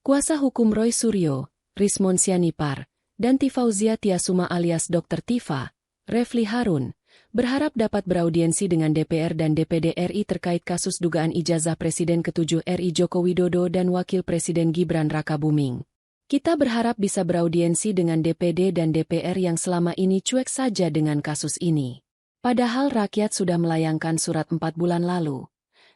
Kuasa hukum Roy Suryo, Rismon Sianipar, dan Tifauzia Tiasuma alias Dr. Tifa, Refli Harun, berharap dapat beraudiensi dengan DPR dan DPD RI terkait kasus dugaan ijazah Presiden ke-7 RI Joko Widodo dan Wakil Presiden Gibran Rakabuming. Kita berharap bisa beraudiensi dengan DPD dan DPR yang selama ini cuek saja dengan kasus ini. Padahal rakyat sudah melayangkan surat 4 bulan lalu,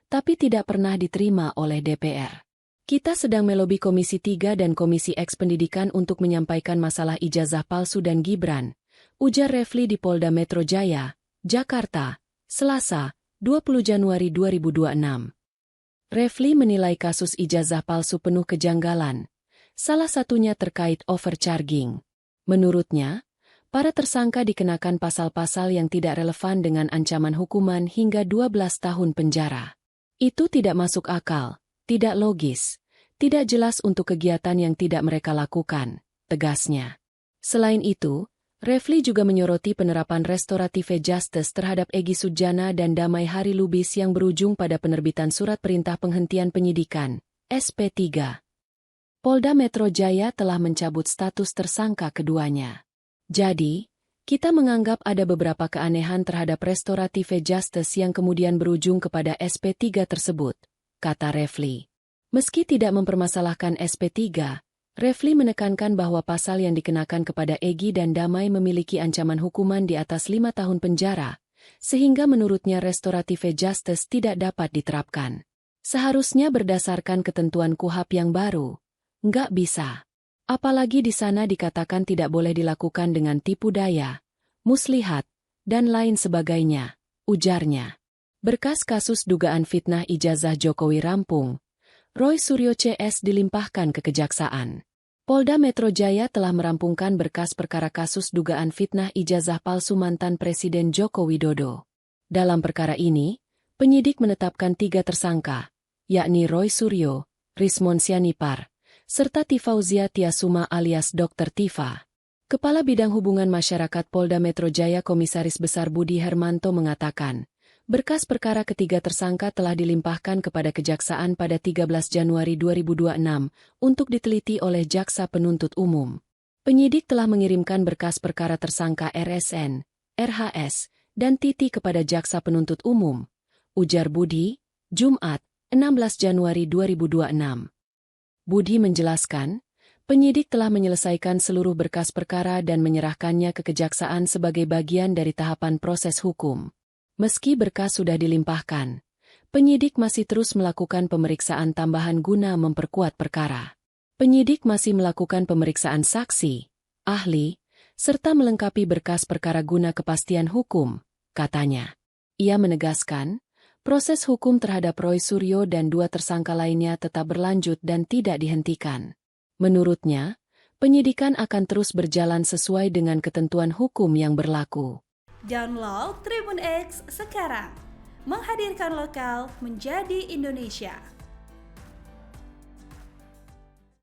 tapi tidak pernah diterima oleh DPR. Kita sedang melobi Komisi 3 dan Komisi X Pendidikan untuk menyampaikan masalah ijazah palsu dan Gibran, ujar Refli di Polda Metro Jaya, Jakarta, Selasa, 20 Januari 2026. Refli menilai kasus ijazah palsu penuh kejanggalan, salah satunya terkait overcharging. Menurutnya, para tersangka dikenakan pasal-pasal yang tidak relevan dengan ancaman hukuman hingga 12 tahun penjara. Itu tidak masuk akal, tidak logis, tidak jelas untuk kegiatan yang tidak mereka lakukan, tegasnya. Selain itu, Refli juga menyoroti penerapan restoratif justice terhadap Egy Sujana dan Damai Hari Lubis yang berujung pada penerbitan Surat Perintah Penghentian Penyidikan, SP3. Polda Metro Jaya telah mencabut status tersangka keduanya. Jadi, kita menganggap ada beberapa keanehan terhadap restoratif justice yang kemudian berujung kepada SP3 tersebut, kata Refli. Meski tidak mempermasalahkan SP3, Refli menekankan bahwa pasal yang dikenakan kepada Egy dan Damai memiliki ancaman hukuman di atas 5 tahun penjara, sehingga menurutnya restoratif justice tidak dapat diterapkan. Seharusnya berdasarkan ketentuan KUHP yang baru, nggak bisa. Apalagi di sana dikatakan tidak boleh dilakukan dengan tipu daya, muslihat, dan lain sebagainya, ujarnya. Berkas kasus dugaan fitnah ijazah Jokowi rampung, Roy Suryo CS dilimpahkan ke Kejaksaan. Polda Metro Jaya telah merampungkan berkas perkara kasus dugaan fitnah ijazah palsu mantan Presiden Joko Widodo. Dalam perkara ini, penyidik menetapkan 3 tersangka, yakni Roy Suryo, Rismon Sianipar, serta Tifauzia Tiasuma alias Dr. Tifa. Kepala Bidang Hubungan Masyarakat Polda Metro Jaya Komisaris Besar Budi Hermanto mengatakan, berkas perkara ketiga tersangka telah dilimpahkan kepada Kejaksaan pada 13 Januari 2026 untuk diteliti oleh Jaksa Penuntut Umum. Penyidik telah mengirimkan berkas perkara tersangka RSN, RHS, dan Titi kepada Jaksa Penuntut Umum, ujar Budi, Jumat, 16 Januari 2026. Budi menjelaskan, penyidik telah menyelesaikan seluruh berkas perkara dan menyerahkannya ke Kejaksaan sebagai bagian dari tahapan proses hukum. Meski berkas sudah dilimpahkan, penyidik masih terus melakukan pemeriksaan tambahan guna memperkuat perkara. Penyidik masih melakukan pemeriksaan saksi, ahli, serta melengkapi berkas perkara guna kepastian hukum, katanya. Ia menegaskan, proses hukum terhadap Roy Suryo dan 2 tersangka lainnya tetap berlanjut dan tidak dihentikan. Menurutnya, penyidikan akan terus berjalan sesuai dengan ketentuan hukum yang berlaku. Download Tribun X sekarang, menghadirkan lokal menjadi Indonesia.